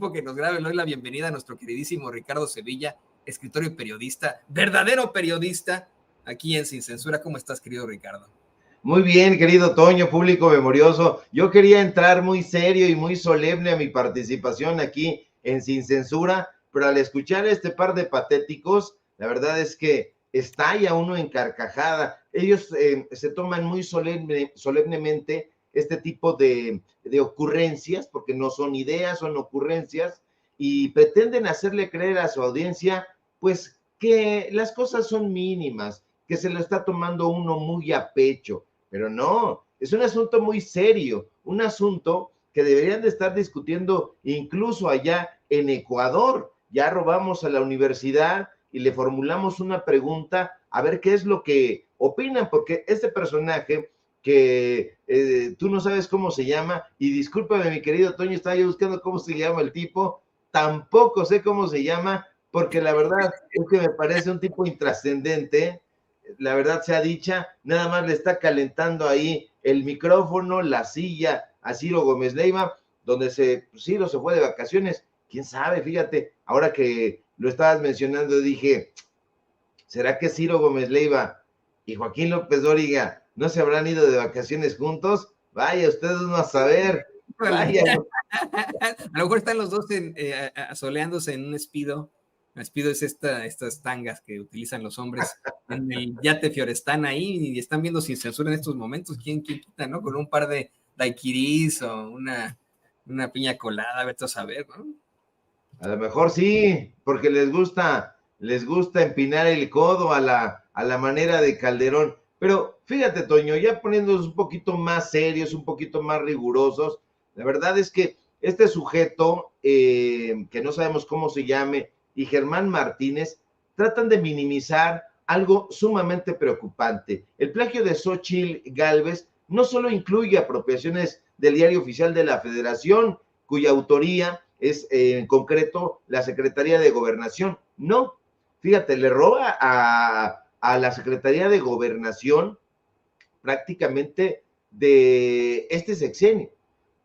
tiempo que nos grabe. Le doy la bienvenida a nuestro queridísimo Ricardo Sevilla, escritor y periodista, verdadero periodista, aquí en Sin Censura. ¿Cómo estás, querido Ricardo? Muy bien, querido Toño, público memorioso. Yo quería entrar muy serio y muy solemne a mi participación aquí en Sin Censura, pero al escuchar este par de patéticos, la verdad es que estalla uno en carcajada. Ellos se toman muy solemnemente este tipo de ocurrencias, porque no son ideas, son ocurrencias, y pretenden hacerle creer a su audiencia, pues, que las cosas son mínimas, que se lo está tomando uno muy a pecho. Pero no, es un asunto muy serio, un asunto que deberían de estar discutiendo incluso allá en Ecuador. Ya robamos a la universidad y le formulamos una pregunta a ver qué es lo que opinan, porque este personaje que tú no sabes cómo se llama, y discúlpame mi querido Toño, estaba yo buscando cómo se llama el tipo, tampoco sé cómo se llama, porque la verdad es que me parece un tipo intrascendente. La verdad sea dicha, nada más le está calentando ahí el micrófono, la silla a Ciro Gómez Leiva, donde Ciro se fue de vacaciones. ¿Quién sabe? Fíjate, ahora que lo estabas mencionando, dije, ¿será que Ciro Gómez Leiva y Joaquín López Dóriga no se habrán ido de vacaciones juntos? Vaya, ustedes no a saber. Vaya. A lo mejor están los dos soleándose en un Speedo. El Speedo es estas tangas que utilizan los hombres en el yate Fiorestán ahí y están viendo Sin Censura en estos momentos. ¿Quién quita, no? Con un par de daiquiris o una piña colada, vete a saber, ¿no? A lo mejor sí, porque les gusta empinar el codo a la manera de Calderón. Pero fíjate, Toño, ya poniéndonos un poquito más serios, un poquito más rigurosos, la verdad es que este sujeto, que no sabemos cómo se llame, y Germán Martínez, tratan de minimizar algo sumamente preocupante. El plagio de Xóchitl Gálvez no solo incluye apropiaciones del Diario Oficial de la Federación, cuya autoría es en concreto la Secretaría de Gobernación. No, fíjate, le roba a la Secretaría de Gobernación prácticamente de este sexenio.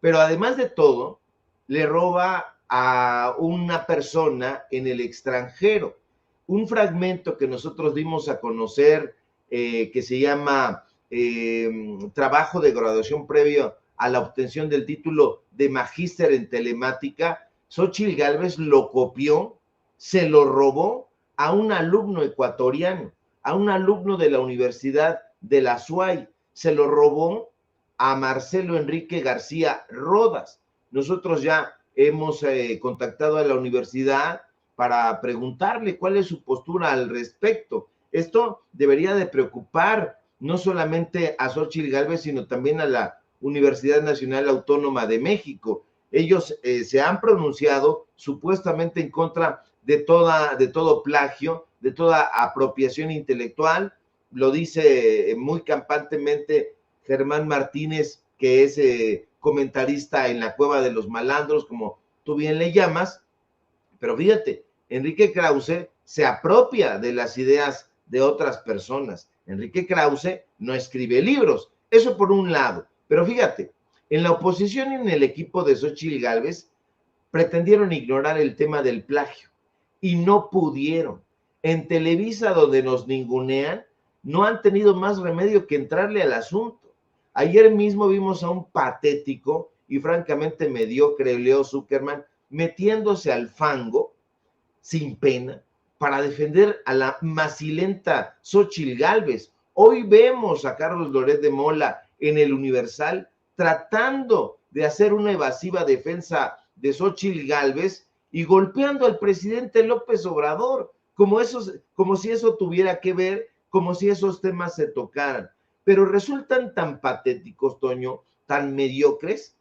Pero además de todo, le roba a una persona en el extranjero. Un fragmento que nosotros dimos a conocer, que se llama Trabajo de graduación previo a la obtención del título de magíster en telemática. Xóchitl Gálvez lo copió, se lo robó a un alumno ecuatoriano, a un alumno de la Universidad de la SUAY, se lo robó a Marcelo Enrique García Rodas. Nosotros ya hemos contactado a la universidad para preguntarle cuál es su postura al respecto. Esto debería de preocupar no solamente a Xóchitl Gálvez, sino también a la Universidad Nacional Autónoma de México. Ellos se han pronunciado supuestamente en contra de todo plagio, de toda apropiación intelectual. Lo dice muy campantemente Germán Martínez, que es comentarista en la Cueva de los Malandros, como tú bien le llamas. Pero fíjate, Enrique Krause se apropia de las ideas de otras personas. Enrique Krause no escribe libros, eso por un lado. Pero fíjate, en la oposición y en el equipo de Xóchitl Gálvez pretendieron ignorar el tema del plagio y no pudieron. En Televisa, donde nos ningunean, no han tenido más remedio que entrarle al asunto. Ayer mismo vimos a un patético y francamente mediocre Leo Zuckerman metiéndose al fango sin pena para defender a la macilenta Xóchitl Gálvez. Hoy vemos a Carlos Loret de Mola en el Universal tratando de hacer una evasiva defensa de Xóchitl Gálvez y golpeando al presidente López Obrador, como si eso tuviera que ver, como si esos temas se tocaran. Pero resultan tan patéticos, Toño, tan mediocres,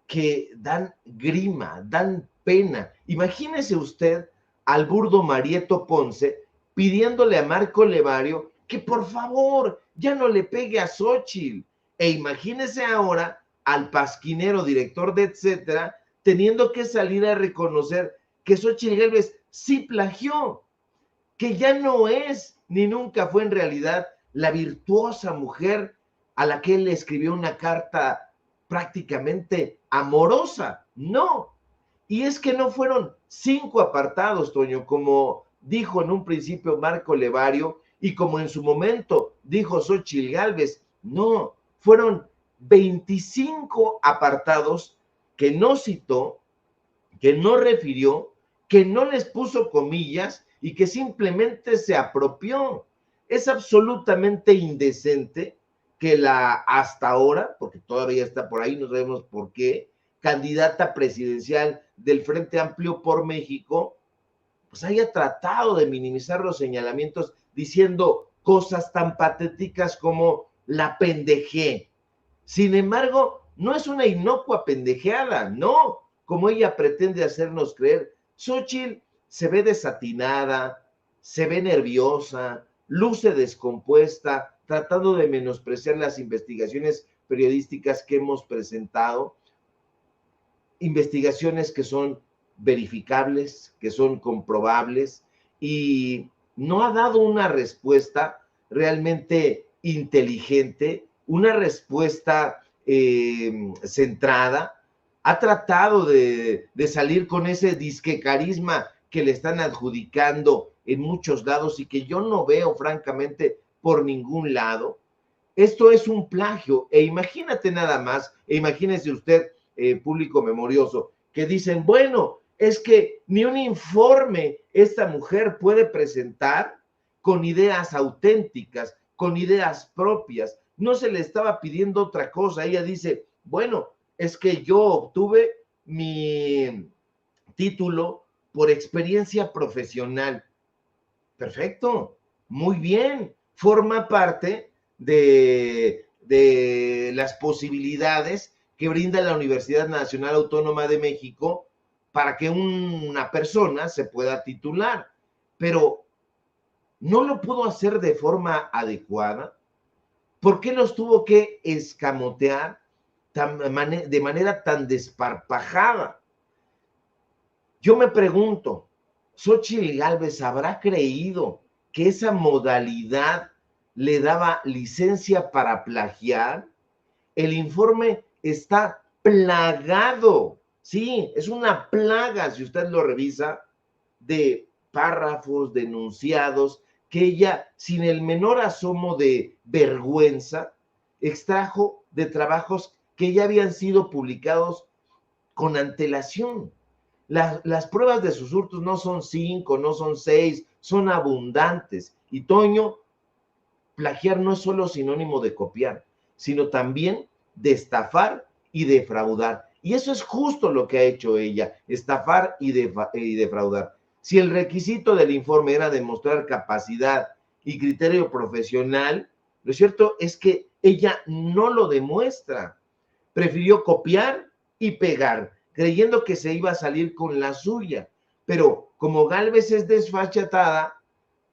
que dan grima, dan pena. Imagínese usted al burdo Marieto Ponce pidiéndole a Marco Levario que por favor ya no le pegue a Xóchitl. E imagínese ahora al pasquinero director de Etcétera teniendo que salir a reconocer que Xóchitl Gálvez sí plagió, que ya no es ni nunca fue en realidad la virtuosa mujer a la que él le escribió una carta prácticamente amorosa. No, Y es que no fueron 5 apartados, Toño, como dijo en un principio Marco Levario y como en su momento dijo Xóchitl Gálvez. No, fueron 25 apartados que no citó, que no refirió, que no les puso comillas y que simplemente se apropió. Es absolutamente indecente que la hasta ahora, porque todavía está por ahí, no sabemos por qué, candidata presidencial del Frente Amplio por México, pues haya tratado de minimizar los señalamientos diciendo cosas tan patéticas como la pendejé. Sin embargo, no es una inocua pendejeada, no, como ella pretende hacernos creer. Xóchitl se ve desatinada, se ve nerviosa, luce descompuesta, tratando de menospreciar las investigaciones periodísticas que hemos presentado, investigaciones que son verificables, que son comprobables, y no ha dado una respuesta realmente inteligente, una respuesta centrada. Ha tratado de salir con ese disque carisma que le están adjudicando en muchos lados y que yo no veo francamente por ningún lado. Esto es un plagio, e imagínate nada más, e imagínese usted, público memorioso, que dicen, bueno, es que ni un informe esta mujer puede presentar con ideas auténticas, con ideas propias. No se le estaba pidiendo otra cosa. Ella dice, bueno, es que yo obtuve mi título por experiencia profesional. Perfecto, muy bien. Forma parte de las posibilidades que brinda la Universidad Nacional Autónoma de México para que una persona se pueda titular, pero no lo pudo hacer de forma adecuada. ¿Por qué los tuvo que escamotear de manera tan desparpajada? Yo me pregunto, ¿Xóchitl Gálvez habrá creído que esa modalidad le daba licencia para plagiar? El informe está plagado, sí, es una plaga, si usted lo revisa, de párrafos denunciados que ella, sin el menor asomo de vergüenza, extrajo de trabajos que ya habían sido publicados con antelación. Las pruebas de sus hurtos no son 5, no son 6, son abundantes. Y Toño, plagiar no es solo sinónimo de copiar, sino también de estafar y defraudar. Y eso es justo lo que ha hecho ella, estafar y defraudar. Si el requisito del informe era demostrar capacidad y criterio profesional, lo cierto es que ella no lo demuestra. Prefirió copiar y pegar, creyendo que se iba a salir con la suya. Pero como Gálvez es desfachatada,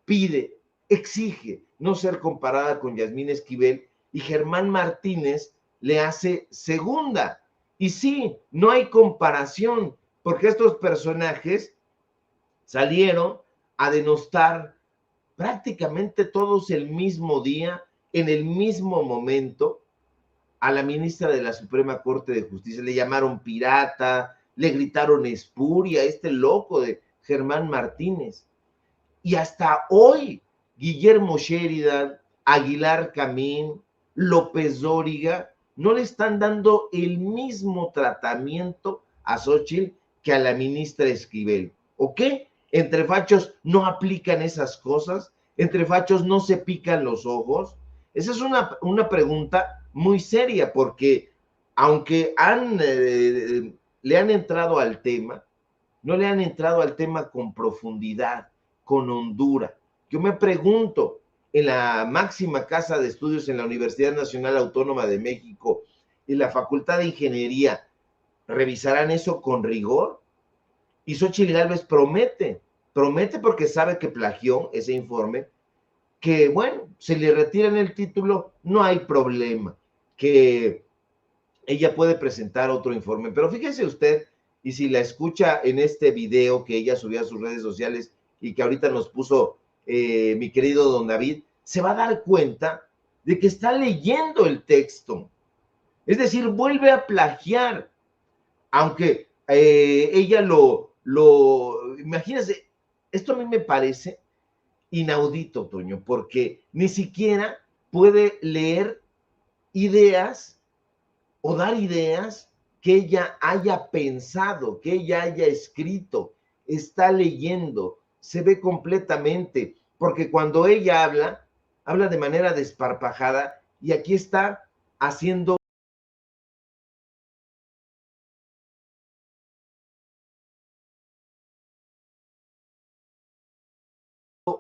pide, exige no ser comparada con Yasmín Esquivel y Germán Martínez le hace segunda. Y sí, no hay comparación, porque estos personajes salieron a denostar prácticamente todos el mismo día, en el mismo momento, a la ministra de la Suprema Corte de Justicia. Le llamaron pirata, le gritaron espuria, este loco de Germán Martínez. Y hasta hoy, Guillermo Sheridan, Aguilar Camín, López Dóriga, no le están dando el mismo tratamiento a Xóchitl que a la ministra Esquivel. ¿O qué? ¿Entre fachos no aplican esas cosas? ¿Entre fachos no se pican los ojos? Esa es una pregunta muy seria, porque aunque le han entrado al tema, no le han entrado al tema con profundidad, con hondura. Yo me pregunto, en la máxima casa de estudios en la Universidad Nacional Autónoma de México y la Facultad de Ingeniería, ¿revisarán eso con rigor? Y Xóchitl Gálvez promete porque sabe que plagió ese informe, que bueno, se le retiran el título, no hay problema, que ella puede presentar otro informe. Pero fíjese usted, y si la escucha en este video que ella subió a sus redes sociales y que ahorita nos puso mi querido don David, se va a dar cuenta de que está leyendo el texto. Es decir, vuelve a plagiar, aunque ella imagínense, esto a mí me parece inaudito, Toño, porque ni siquiera puede leer ideas o dar ideas que ella haya pensado, que ella haya escrito, está leyendo, se ve completamente, porque cuando ella habla de manera desparpajada y aquí está haciendo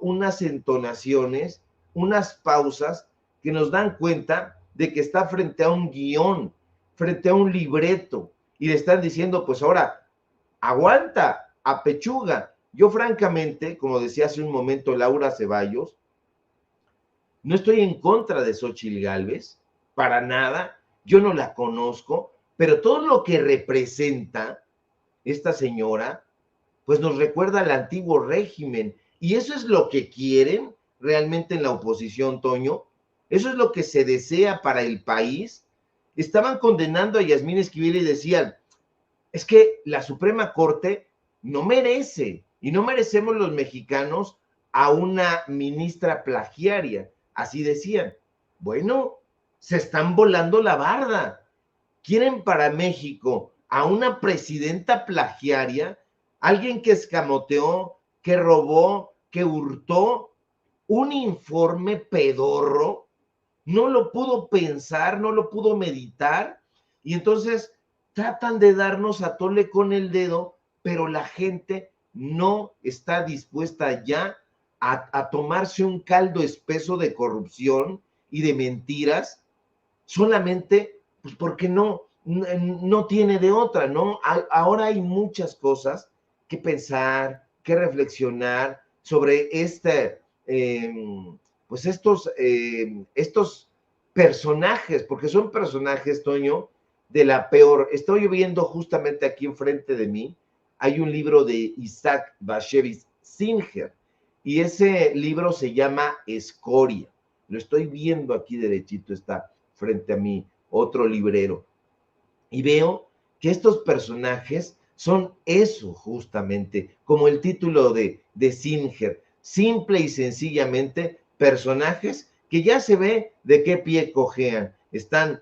unas entonaciones, unas pausas que nos dan cuenta de que está frente a un guión, frente a un libreto, y le están diciendo, pues ahora, aguanta, apechuga. Yo francamente, como decía hace un momento Laura Ceballos, no estoy en contra de Xóchitl Gálvez, para nada, yo no la conozco, pero todo lo que representa esta señora, pues nos recuerda al antiguo régimen. Y eso es lo que quieren realmente en la oposición, Toño. Eso es lo que se desea para el país. Estaban condenando a Yasmín Esquivel y decían, es que la Suprema Corte no merece, y no merecemos los mexicanos a una ministra plagiaria. Así decían. Bueno, se están volando la barda. Quieren para México a una presidenta plagiaria, alguien que escamoteó, que robó, que hurtó un informe pedorro, no lo pudo pensar, no lo pudo meditar, y entonces tratan de darnos a tole con el dedo, pero la gente no está dispuesta ya a tomarse un caldo espeso de corrupción y de mentiras, solamente pues porque no tiene de otra, ¿no? Ahora hay muchas cosas que pensar, que reflexionar sobre pues estos personajes, porque son personajes, Toño, de la peor. Estoy viendo justamente aquí enfrente de mí, hay un libro de Isaac Bashevis Singer, y ese libro se llama Escoria. Lo estoy viendo aquí derechito, está frente a mí, otro librero. Y veo que estos personajes son eso justamente, como el título de Singer, simple y sencillamente personajes que ya se ve de qué pie cojean. Están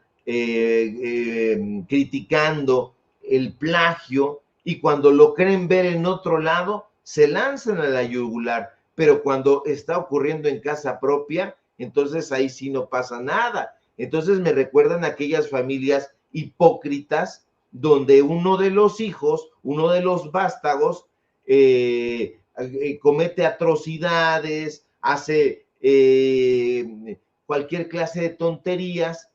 criticando el plagio y cuando lo creen ver en otro lado, se lanzan a la yugular, pero cuando está ocurriendo en casa propia, entonces ahí sí no pasa nada. Entonces me recuerdan aquellas familias hipócritas donde uno de los hijos, uno de los vástagos, comete atrocidades, hace cualquier clase de tonterías,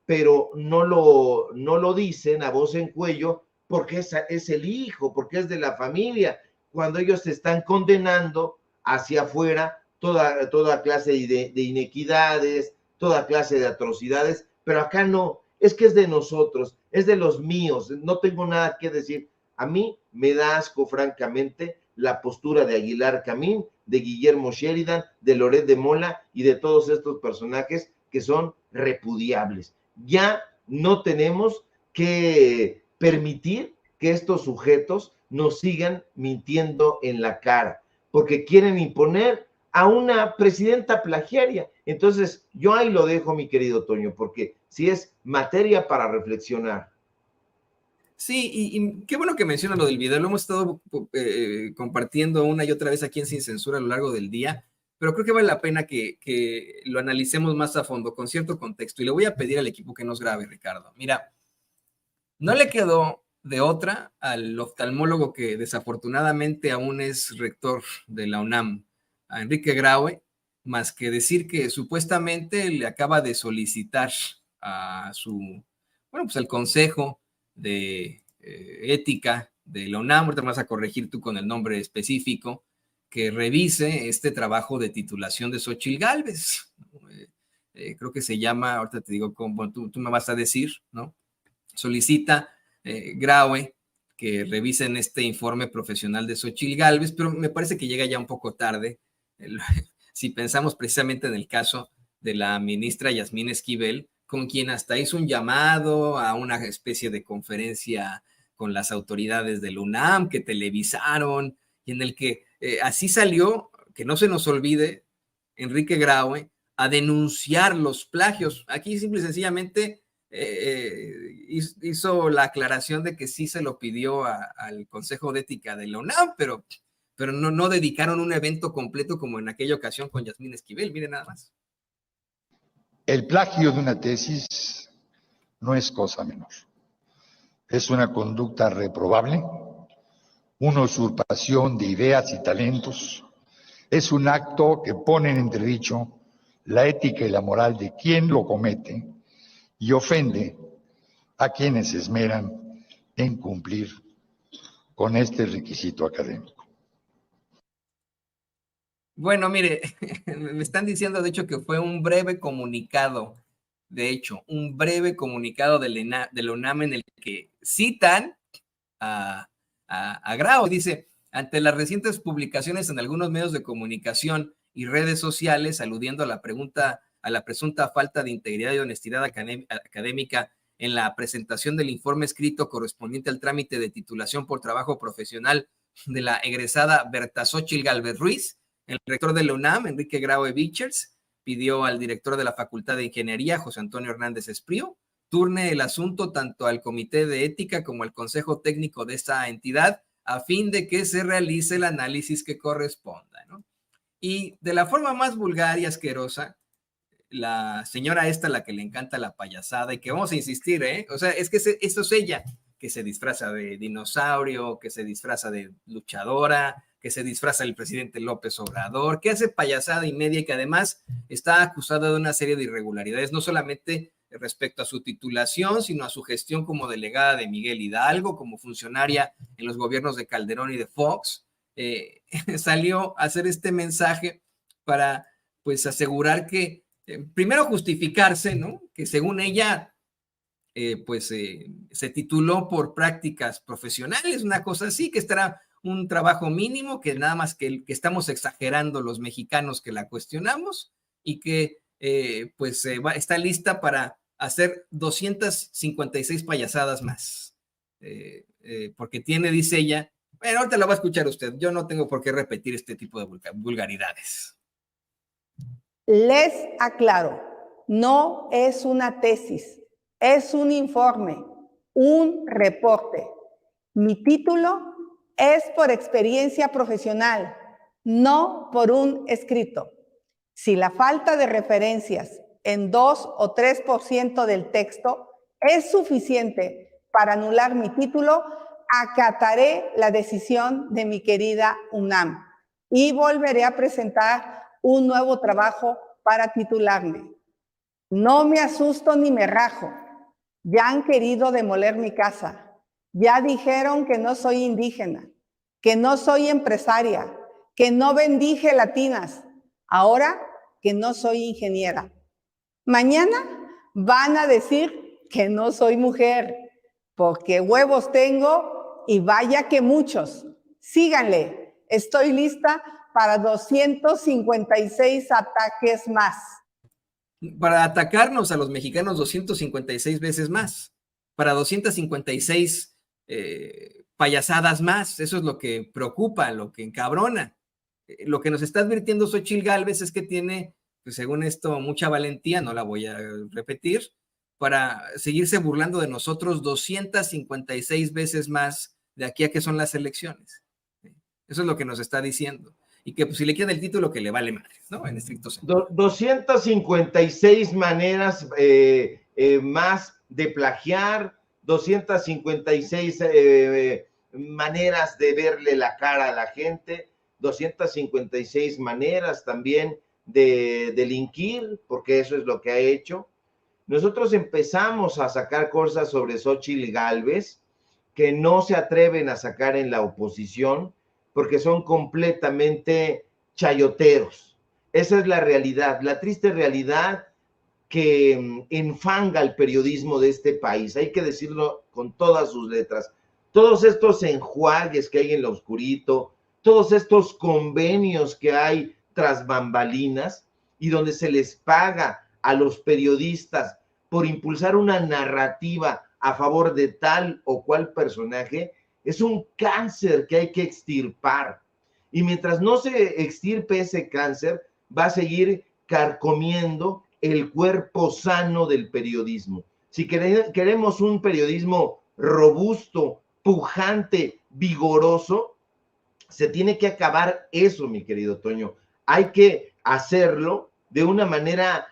pero no lo dicen a voz en cuello porque es el hijo, porque es de la familia, cuando ellos se están condenando hacia afuera toda clase de inequidades, toda clase de atrocidades, pero acá no, es que es de nosotros, es de los míos, no tengo nada que decir. A mí me da asco, francamente, la postura de Aguilar Camín, de Guillermo Sheridan, de Loret de Mola y de todos estos personajes que son repudiables. Ya no tenemos que permitir que estos sujetos nos sigan mintiendo en la cara, porque quieren imponer a una presidenta plagiaria. Entonces, yo ahí lo dejo, mi querido Toño, porque sí es materia para reflexionar. Sí, y qué bueno que mencionas lo del video. Lo hemos estado compartiendo una y otra vez aquí en Sin Censura a lo largo del día, pero creo que vale la pena que lo analicemos más a fondo, con cierto contexto. Y le voy a pedir al equipo que nos grabe, Ricardo. Mira, no le quedó de otra al oftalmólogo que desafortunadamente aún es rector de la UNAM, a Enrique Graue, más que decir que supuestamente le acaba de solicitar a bueno, pues al Consejo de Ética de la UNAM, ahorita me vas a corregir tú con el nombre específico, que revise este trabajo de titulación de Xóchitl Gálvez. Creo que se llama, ahorita te digo, bueno, tú me vas a decir, ¿no? Solicita Graue que revisen este informe profesional de Xóchitl Gálvez, pero me parece que llega ya un poco tarde. Si pensamos precisamente en el caso de la ministra Yasmín Esquivel, con quien hasta hizo un llamado a una especie de conferencia con las autoridades del UNAM que televisaron y en el que así salió, que no se nos olvide, Enrique Graue a denunciar los plagios. Aquí simple y sencillamente hizo la aclaración de que sí se lo pidió al Consejo de Ética de la UNAM, pero no dedicaron un evento completo como en aquella ocasión con Yasmín Esquivel. Miren nada más. El plagio de una tesis no es cosa menor. Es una conducta reprobable, una usurpación de ideas y talentos. Es un acto que pone en entredicho la ética y la moral de quien lo comete y ofende a quienes se esmeran en cumplir con este requisito académico. Bueno, mire, me están diciendo de hecho que fue un breve comunicado, un breve comunicado de la UNAM en el que citan a Graue. Dice, ante las recientes publicaciones en algunos medios de comunicación y redes sociales, aludiendo a la presunta falta de integridad y honestidad académica en la presentación del informe escrito correspondiente al trámite de titulación por trabajo profesional de la egresada Berta Xóchitl Gálvez Ruiz, el rector de la UNAM, Enrique Graue Vichers, pidió al director de la Facultad de Ingeniería, José Antonio Hernández Esprío, turne el asunto tanto al Comité de Ética como al Consejo Técnico de esta entidad a fin de que se realice el análisis que corresponda, ¿no? Y de la forma más vulgar y asquerosa, la señora esta, la que le encanta la payasada y que vamos a insistir, o sea, es que esto es ella, que se disfraza de dinosaurio, que se disfraza de luchadora, que se disfraza del presidente López Obrador, que hace payasada y media y que además está acusada de una serie de irregularidades, no solamente respecto a su titulación, sino a su gestión como delegada de Miguel Hidalgo, como funcionaria en los gobiernos de Calderón y de Fox. Salió a hacer este mensaje para, pues, asegurar que, primero justificarse, ¿no? Que según ella, se tituló por prácticas profesionales, una cosa así, que estará un trabajo mínimo, que nada más que estamos exagerando los mexicanos que la cuestionamos y que está lista para hacer 256 payasadas más. Porque tiene, dice ella, bueno, ahorita la va a escuchar usted, yo no tengo por qué repetir este tipo de vulgaridades. Les aclaro, no es una tesis, es un informe, un reporte. Mi título es por experiencia profesional, no por un escrito. Si la falta de referencias en 2 o 3% del texto es suficiente para anular mi título, acataré la decisión de mi querida UNAM y volveré a presentar un nuevo trabajo para titularme. No me asusto ni me rajo. Ya han querido demoler mi casa. Ya dijeron que no soy indígena, que no soy empresaria, que no vendí gelatinas. Ahora que no soy ingeniera. Mañana van a decir que no soy mujer, porque huevos tengo y vaya que muchos. Síganle, estoy lista para 256 ataques más. Para atacarnos a los mexicanos 256 veces más, para 256 payasadas más. Eso es lo que preocupa, lo que encabrona. Lo que nos está advirtiendo Xóchitl Gálvez es que tiene, pues, según esto, mucha valentía, no la voy a repetir, para seguirse burlando de nosotros 256 veces más de aquí a que son las elecciones. Eso es lo que nos está diciendo. Y que, pues, si le queda el título, que le vale madre, ¿no? En estricto sentido. 256 maneras más de plagiar, 256 maneras de verle la cara a la gente, 256 maneras también de delinquir, porque eso es lo que ha hecho. Nosotros empezamos a sacar cosas sobre Xóchitl Gálvez que no se atreven a sacar en la oposición porque son completamente chayoteros. Esa es la realidad, la triste realidad que enfanga el periodismo de este país. Hay que decirlo con todas sus letras. Todos estos enjuagues que hay en lo oscurito, todos estos convenios que hay tras bambalinas y donde se les paga a los periodistas por impulsar una narrativa a favor de tal o cual personaje, es un cáncer que hay que extirpar. Y mientras no se extirpe ese cáncer, va a seguir carcomiendo el cuerpo sano del periodismo. Si queremos un periodismo robusto, pujante, vigoroso, se tiene que acabar eso, mi querido Toño. Hay que hacerlo de una manera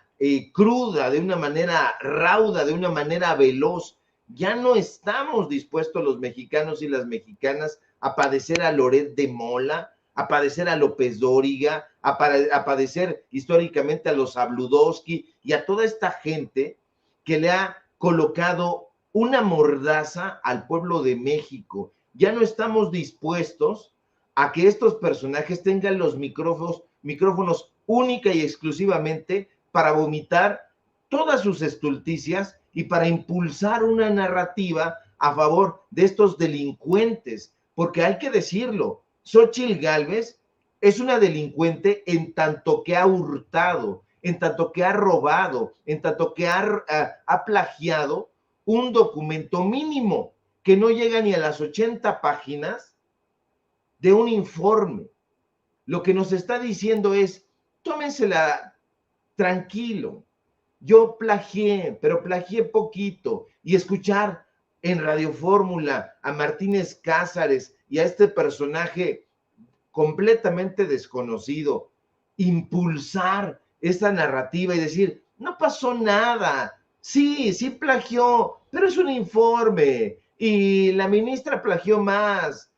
cruda, de una manera rauda, de una manera veloz. Ya no estamos dispuestos los mexicanos y las mexicanas a padecer a Loret de Mola, a padecer a López Dóriga, a padecer históricamente a los Zabludovsky y a toda esta gente que le ha colocado una mordaza al pueblo de México. Ya no estamos dispuestos a que estos personajes tengan los micrófonos única y exclusivamente para vomitar todas sus estulticias y para impulsar una narrativa a favor de estos delincuentes, porque hay que decirlo, Xóchitl Gálvez es una delincuente en tanto que ha hurtado, en tanto que ha robado, en tanto que ha plagiado un documento mínimo que no llega ni a las 80 páginas de un informe. Lo que nos está diciendo es, tómensela tranquilo. Yo plagié, pero plagié poquito. Y escuchar en Radio Fórmula a Martínez Cázares y a este personaje completamente desconocido, impulsar esta narrativa y decir, no pasó nada. Sí plagió, pero es un informe. Y la ministra plagió más.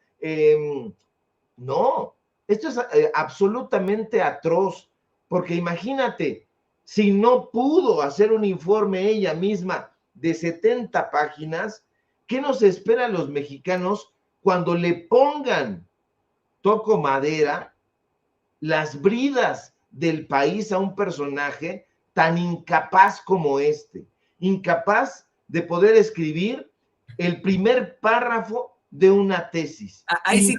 No, esto es absolutamente atroz, porque imagínate, si no pudo hacer un informe ella misma de 70 páginas, ¿qué nos espera a los mexicanos cuando le pongan, toco madera, las bridas del país a un personaje tan incapaz como este? Incapaz de poder escribir el primer párrafo de una tesis. Ahí sí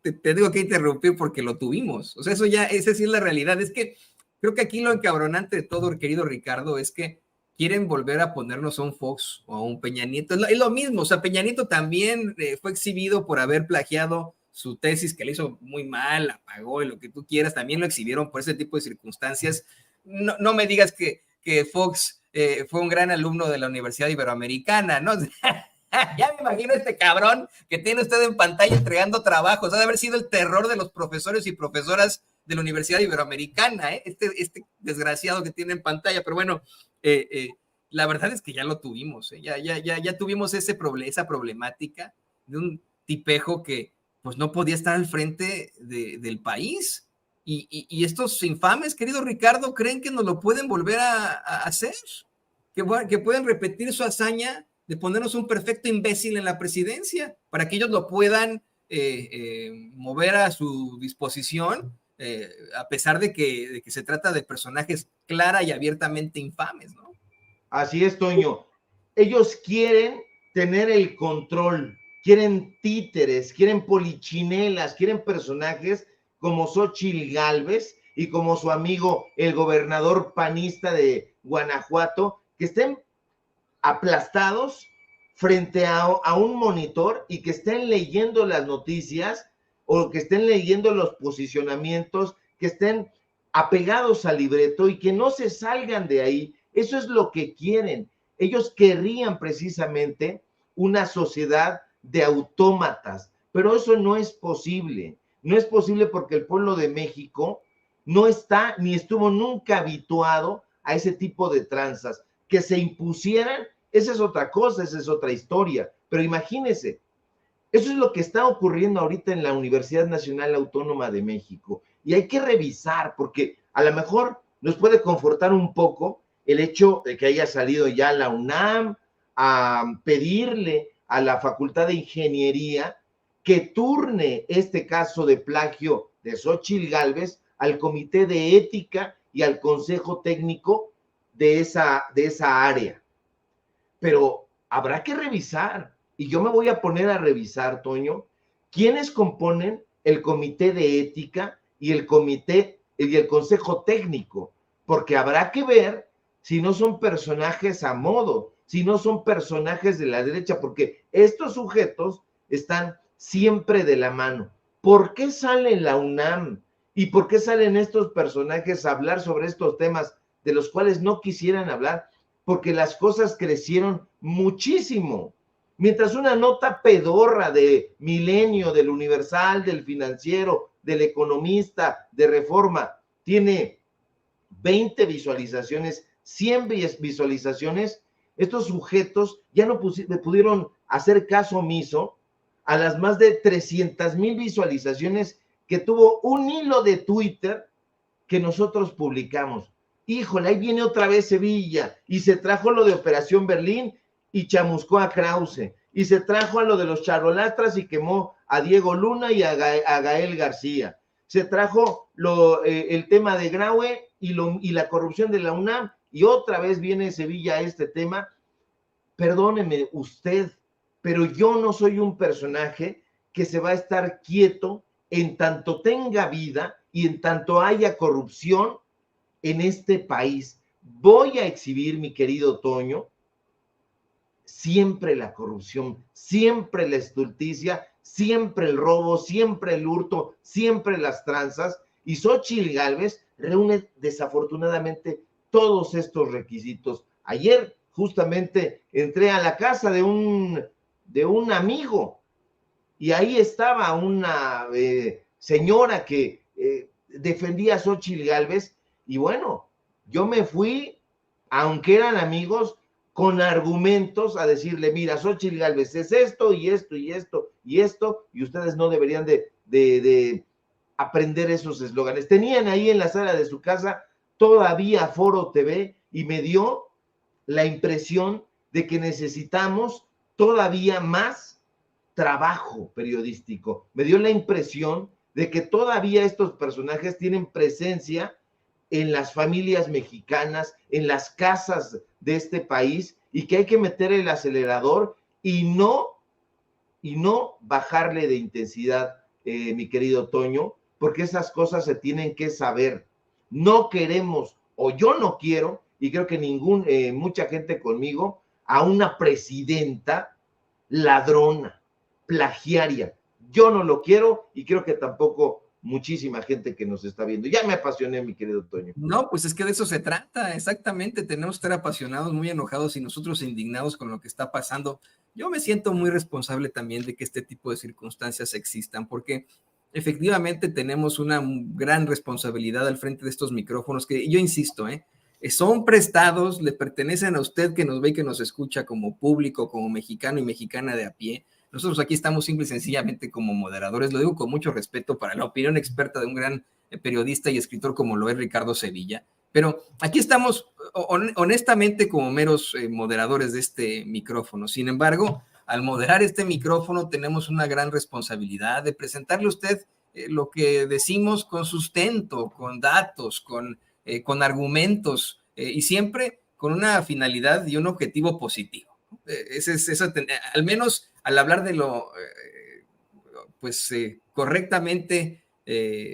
te digo que interrumpir porque lo tuvimos. O sea, esa sí es la realidad. Es que creo que aquí lo encabronante de todo, querido Ricardo, es que quieren volver a ponernos a un Fox o a un Peña Nieto. Es lo mismo. O sea, Peña Nieto también fue exhibido por haber plagiado su tesis, que le hizo muy mal, la pagó y lo que tú quieras. También lo exhibieron por ese tipo de circunstancias. No me digas que Fox fue un gran alumno de la Universidad Iberoamericana, ¿no? Ya me imagino este cabrón que tiene usted en pantalla entregando trabajos. Ha de haber sido el terror de los profesores y profesoras de la Universidad Iberoamericana, este desgraciado que tiene en pantalla. Pero bueno, la verdad es que ya lo tuvimos, ya tuvimos esa problemática de un tipejo que pues no podía estar al frente del país. Y estos infames, querido Ricardo, creen que nos lo pueden volver a hacer, que pueden repetir su hazaña de ponernos un perfecto imbécil en la presidencia, para que ellos lo puedan mover a su disposición, a pesar de que se trata de personajes clara y abiertamente infames, ¿no? Así es, Toño. Ellos quieren tener el control, quieren títeres, quieren polichinelas, quieren personajes como Xóchitl Gálvez y como su amigo, el gobernador panista de Guanajuato, que estén aplastados frente a un monitor y que estén leyendo las noticias o que estén leyendo los posicionamientos, que estén apegados al libreto y que no se salgan de ahí. Eso es lo que quieren. Ellos querrían precisamente una sociedad de autómatas, pero eso no es posible. No es posible porque el pueblo de México no está ni estuvo nunca habituado a ese tipo de tranzas. Que se impusieran, esa es otra cosa, esa es otra historia. Pero imagínense, eso es lo que está ocurriendo ahorita en la Universidad Nacional Autónoma de México. Y hay que revisar, porque a lo mejor nos puede confortar un poco el hecho de que haya salido ya la UNAM a pedirle a la Facultad de Ingeniería que turne este caso de plagio de Xóchitl Gálvez al Comité de Ética y al Consejo Técnico de esa área. Pero habrá que revisar, y yo me voy a poner a revisar, Toño, quiénes componen el Comité de Ética y el Consejo Técnico, porque habrá que ver si no son personajes a modo, si no son personajes de la derecha? Porque estos sujetos están siempre de la mano. ¿Por qué sale la UNAM? ¿Y por qué salen estos personajes a hablar sobre estos temas de los cuales no quisieran hablar? Porque las cosas crecieron muchísimo. Mientras una nota pedorra de Milenio, del Universal, del Financiero, del Economista, de Reforma, tiene 20 visualizaciones, 100 visualizaciones, estos sujetos ya no pudieron hacer caso omiso a las más de 300,000 visualizaciones que tuvo un hilo de Twitter que nosotros publicamos. Híjole, ahí viene otra vez Sevilla, y se trajo lo de Operación Berlín y chamuscó a Krause, y se trajo a lo de los charolastras y quemó a Diego Luna y a Gael García. Se trajo el tema de Graue y la corrupción de la UNAM, y otra vez viene Sevilla a este tema. Perdóneme usted, pero yo no soy un personaje que se va a estar quieto en tanto tenga vida y en tanto haya corrupción en este país. Voy a exhibir, mi querido Toño, siempre la corrupción, siempre la estulticia, siempre el robo, siempre el hurto, siempre las tranzas, y Xóchitl Gálvez reúne desafortunadamente todos estos requisitos. Ayer justamente entré a la casa de un amigo y ahí estaba una señora que defendía a Xóchitl Gálvez, y bueno, yo me fui, aunque eran amigos, con argumentos a decirle, mira, Xóchitl Gálvez es esto y esto y esto y esto, y ustedes no deberían de aprender esos eslóganes. Tenían ahí en la sala de su casa todavía Foro TV, y me dio la impresión de que necesitamos todavía más trabajo periodístico. Me dio la impresión de que todavía estos personajes tienen presencia en las familias mexicanas, en las casas de este país, y que hay que meter el acelerador y no bajarle de intensidad, mi querido Toño, porque esas cosas se tienen que saber. No queremos, o yo no quiero, y creo que mucha gente conmigo, a una presidenta ladrona, plagiaria. Yo no lo quiero, y creo que tampoco muchísima gente que nos está viendo. Ya me apasioné, mi querido Toño. No, pues es que de eso se trata, exactamente. Tenemos que estar apasionados, muy enojados y nosotros indignados con lo que está pasando. Yo me siento muy responsable también de que este tipo de circunstancias existan, porque efectivamente tenemos una gran responsabilidad al frente de estos micrófonos que yo insisto, son prestados, le pertenecen a usted que nos ve y que nos escucha como público, como mexicano y mexicana de a pie. Nosotros aquí estamos simple y sencillamente como moderadores, lo digo con mucho respeto para la opinión experta de un gran periodista y escritor como lo es Ricardo Sevilla, pero aquí estamos honestamente como meros moderadores de este micrófono. Sin embargo, al moderar este micrófono tenemos una gran responsabilidad de presentarle a usted lo que decimos con sustento, con datos, con argumentos, y siempre con una finalidad y un objetivo positivo. Al menos al hablar de lo correctamente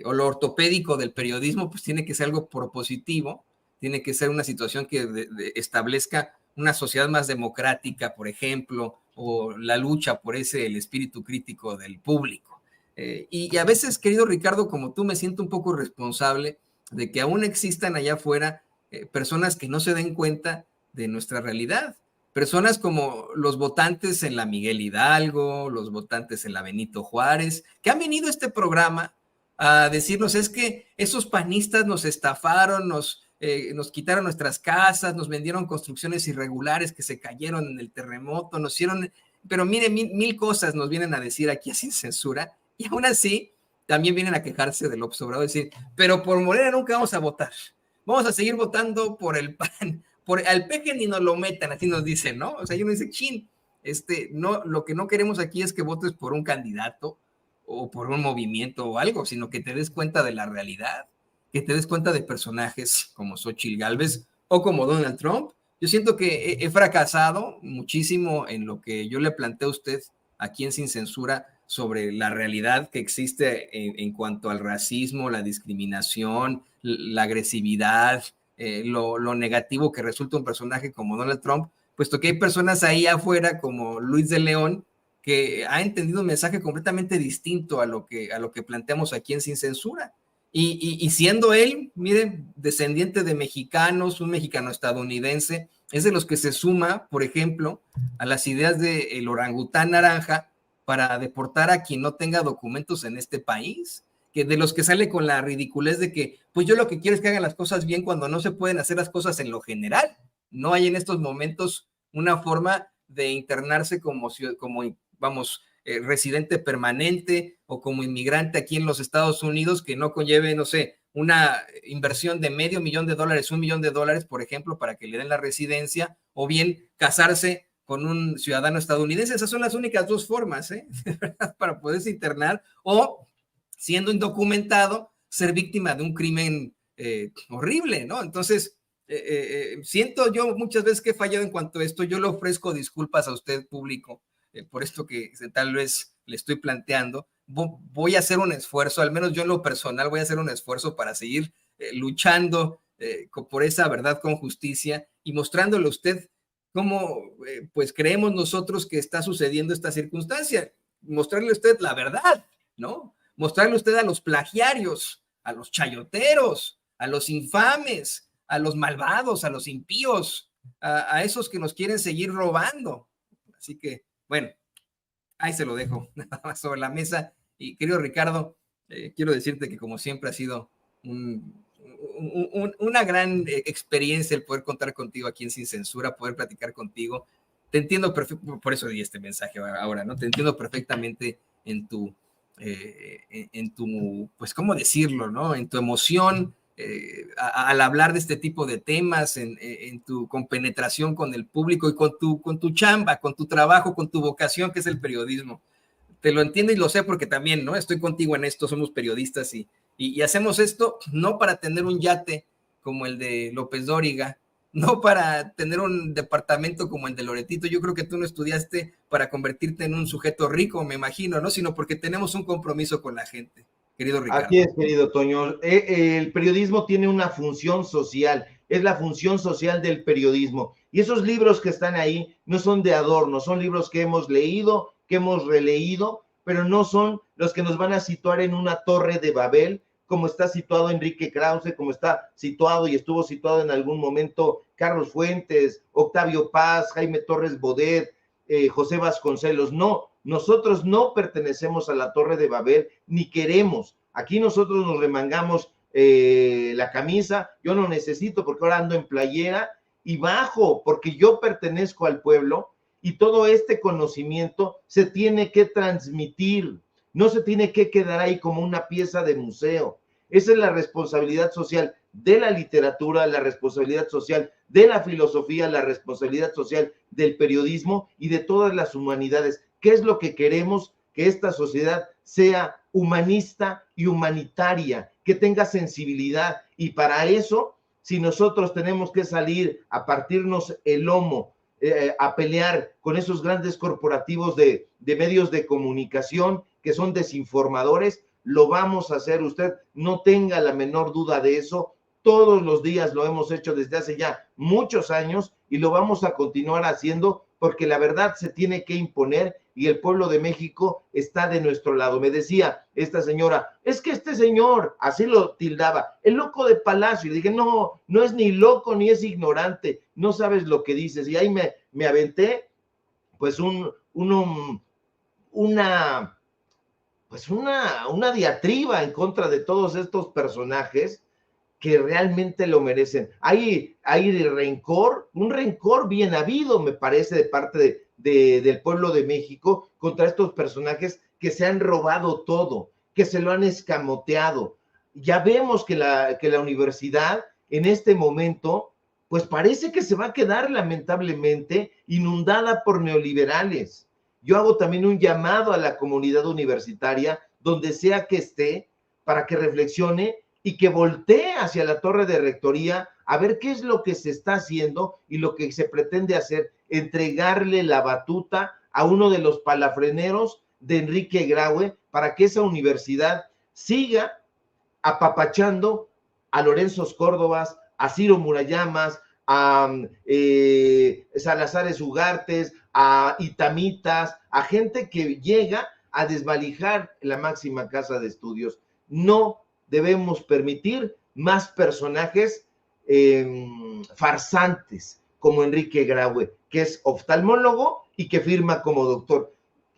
o lo ortopédico del periodismo, pues tiene que ser algo propositivo, tiene que ser una situación que establezca una sociedad más democrática, por ejemplo, o la lucha por el espíritu crítico del público. Y a veces, querido Ricardo, como tú, me siento un poco responsable de que aún existan allá afuera personas que no se den cuenta de nuestra realidad. Personas como los votantes en la Miguel Hidalgo, los votantes en la Benito Juárez, que han venido a este programa a decirnos, es que esos panistas nos estafaron, nos quitaron nuestras casas, nos vendieron construcciones irregulares que se cayeron en el terremoto, nos hicieron, pero mire, mil cosas nos vienen a decir aquí Sin Censura, y aún así también vienen a quejarse del López Obrador, decir, pero por Morena nunca vamos a votar, vamos a seguir votando por el PAN, al peje ni nos lo metan, así nos dicen, ¿no? O sea, uno dice, chin, no, lo que no queremos aquí es que votes por un candidato o por un movimiento o algo, sino que te des cuenta de la realidad, que te des cuenta de personajes como Xóchitl Gálvez o como Donald Trump. Yo siento que he fracasado muchísimo en lo que yo le planteé a usted aquí en Sin Censura sobre la realidad que existe en cuanto al racismo, la discriminación, la agresividad, lo negativo que resulta un personaje como Donald Trump, puesto que hay personas ahí afuera como Luis de León, que ha entendido un mensaje completamente distinto a lo que planteamos aquí en Sin Censura. Y siendo él, miren, descendiente de mexicanos, un mexicano estadounidense, es de los que se suma, por ejemplo, a las ideas del orangután naranja para deportar a quien no tenga documentos en este país, que de los que sale con la ridiculez de que, pues yo lo que quiero es que hagan las cosas bien cuando no se pueden hacer las cosas en lo general. No hay en estos momentos una forma de internarse como vamos, residente permanente o como inmigrante aquí en los Estados Unidos que no conlleve, no sé, una inversión de $500,000 $1 million, por ejemplo, para que le den la residencia, o bien casarse con un ciudadano estadounidense. Esas son las únicas dos formas, para poderse internar, o siendo indocumentado, ser víctima de un crimen horrible, ¿no? Entonces, siento yo muchas veces que he fallado en cuanto a esto. Yo le ofrezco disculpas a usted, público, por esto que tal vez le estoy planteando. Voy a hacer un esfuerzo, al menos yo en lo personal voy a hacer un esfuerzo para seguir luchando por esa verdad con justicia y mostrándole a usted cómo pues creemos nosotros que está sucediendo esta circunstancia. Mostrarle a usted la verdad, ¿no? Mostrarle a usted a los plagiarios, a los chayoteros, a los infames, a los malvados, a los impíos, a esos que nos quieren seguir robando. Así que, bueno, ahí se lo dejo nada más sobre la mesa. Y querido Ricardo, quiero decirte que como siempre ha sido una gran experiencia el poder contar contigo aquí en Sin Censura, poder platicar contigo. Te entiendo perfectamente, por eso di este mensaje ahora, ¿no? Te entiendo perfectamente en tu, pues, ¿cómo decirlo, no? En tu emoción, al hablar de este tipo de temas, en tu compenetración con el público y con tu chamba, con tu trabajo, con tu vocación, que es el periodismo. Te lo entiendo y lo sé porque también, ¿no? Estoy contigo en esto, somos periodistas y hacemos esto no para tener un yate como el de López Dóriga, no para tener un departamento como el de Loretito. Yo creo que tú no estudiaste para convertirte en un sujeto rico, me imagino, ¿no? Sino porque tenemos un compromiso con la gente, querido Ricardo. Así es, querido Toño. El periodismo tiene una función social, es la función social del periodismo. Y esos libros que están ahí no son de adorno, son libros que hemos leído, que hemos releído, pero no son los que nos van a situar en una torre de Babel, como está situado Enrique Krause, como está situado y estuvo situado en algún momento Carlos Fuentes, Octavio Paz, Jaime Torres Bodet, José Vasconcelos. No, nosotros no pertenecemos a la torre de Babel, ni queremos. Aquí nosotros nos remangamos la camisa, yo no necesito porque ahora ando en playera y bajo porque yo pertenezco al pueblo y todo este conocimiento se tiene que transmitir, no se tiene que quedar ahí como una pieza de museo. Esa es la responsabilidad social de la literatura, la responsabilidad social de la filosofía, la responsabilidad social del periodismo y de todas las humanidades. ¿Qué es lo que queremos? Que esta sociedad sea humanista y humanitaria, que tenga sensibilidad. Y para eso, si nosotros tenemos que salir a partirnos el lomo, a pelear con esos grandes corporativos de medios de comunicación que son desinformadores, lo vamos a hacer. Usted no tenga la menor duda de eso. Todos los días lo hemos hecho desde hace ya muchos años y lo vamos a continuar haciendo porque la verdad se tiene que imponer y el pueblo de México está de nuestro lado. Me decía esta señora, es que este señor, así lo tildaba, el loco de Palacio. Y dije, no, no es ni loco ni es ignorante, no sabes lo que dices. Y ahí me aventé pues una diatriba en contra de todos estos personajes que realmente lo merecen. Hay rencor, un rencor bien habido, me parece, de parte del pueblo de México contra estos personajes que se han robado todo, que se lo han escamoteado. Ya vemos que la universidad en este momento, pues parece que se va a quedar lamentablemente inundada por neoliberales. Yo hago también un llamado a la comunidad universitaria, donde sea que esté, para que reflexione y que voltee hacia la torre de rectoría a ver qué es lo que se está haciendo y lo que se pretende hacer, entregarle la batuta a uno de los palafreneros de Enrique Graue para que esa universidad siga apapachando a Lorenzo Córdovas, a Ciro Murayamas, a Salazares Ugartes, a Itamitas, a gente que llega a desvalijar la máxima casa de estudios. No debemos permitir más personajes farsantes como Enrique Graue, que es oftalmólogo y que firma como doctor.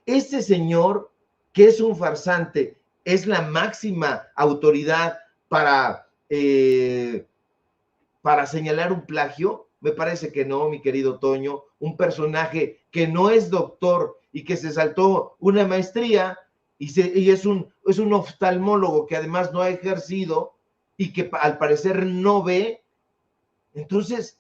Este señor, que es un farsante, es la máxima autoridad para señalar un plagio. Me parece que no, mi querido Toño. Un personaje que no es doctor y que se saltó una maestría y es un oftalmólogo que además no ha ejercido y que al parecer no ve. Entonces,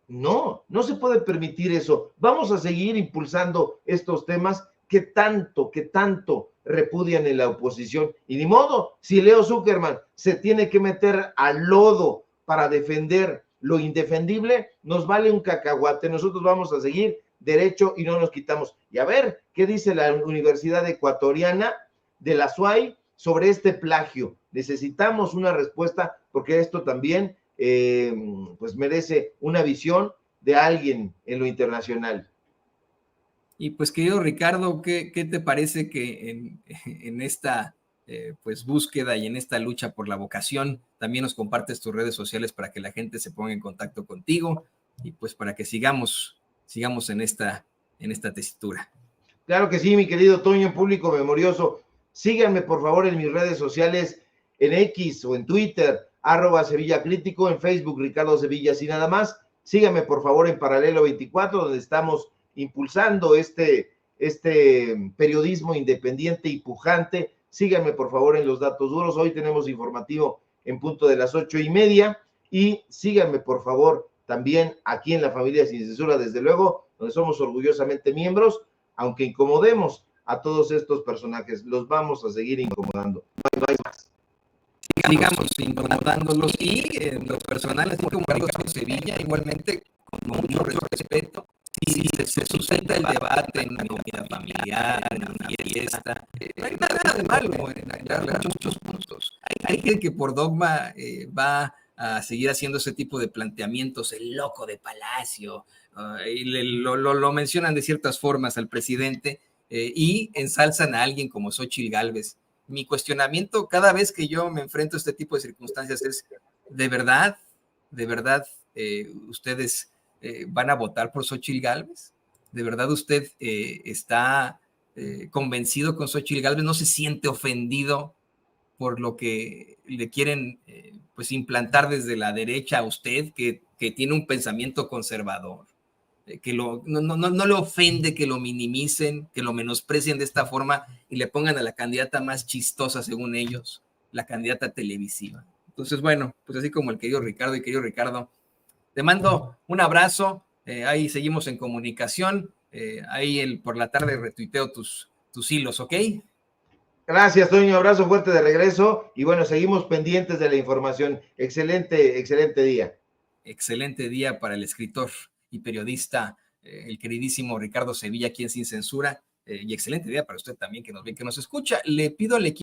no se puede permitir eso. Vamos a seguir impulsando estos temas que tanto repudian en la oposición. Y ni modo, si Leo Zuckerman se tiene que meter al lodo para defender lo indefendible, nos vale un cacahuate. Nosotros vamos a seguir derecho y no nos quitamos. Y a ver, ¿qué dice la Universidad Ecuatoriana de la SUAY sobre este plagio? Necesitamos una respuesta porque esto también pues merece una visión de alguien en lo internacional. Y pues, querido Ricardo, ¿qué te parece que en esta pues búsqueda y en esta lucha por la vocación también nos compartes tus redes sociales para que la gente se ponga en contacto contigo y pues para que sigamos en esta tesitura? Claro que sí, mi querido Toño, público memorioso. Síganme, por favor, en mis redes sociales, en X o en Twitter, @Sevilla Crítico, en Facebook, Ricardo Sevilla, así nada más. Síganme, por favor, en Paralelo 24, donde estamos impulsando este periodismo independiente y pujante. Síganme, por favor, en Los Datos Duros. Hoy tenemos informativo en punto de las 8:30. Y síganme, por favor, también aquí en La Familia Sin Censura, desde luego, donde somos orgullosamente miembros, aunque incomodemos a todos estos personajes, los vamos a seguir incomodando. No hay más. Sigamos incomodándolos y en lo personal, así como Ricardo Sevilla, igualmente, con mucho respeto, si se suscita el debate en una comida familiar, en una fiesta, no hay nada de malo en darle muchos puntos. Hay gente que por dogma va a seguir haciendo ese tipo de planteamientos, el loco de Palacio, y lo mencionan de ciertas formas al presidente y ensalzan a alguien como Xóchitl Gálvez. Mi cuestionamiento cada vez que yo me enfrento a este tipo de circunstancias es, ¿de verdad ustedes van a votar por Xóchitl Gálvez? ¿De verdad usted está convencido con Xóchitl Gálvez? ¿No se siente ofendido por lo que le quieren pues implantar desde la derecha a usted, que tiene un pensamiento conservador? Que no le ofende que lo minimicen, que lo menosprecien de esta forma y le pongan a la candidata más chistosa, según ellos, la candidata televisiva. Entonces, bueno, pues así como el querido Ricardo, te mando un abrazo, ahí seguimos en comunicación, ahí por la tarde retuiteo tus hilos, ¿ok? Gracias, Toño, abrazo fuerte de regreso y bueno, seguimos pendientes de la información. Excelente día. Excelente día para el escritor y periodista, el queridísimo Ricardo Sevilla, aquí en Sin Censura, y excelente día para usted también que nos ve, que nos escucha. Le pido al equipo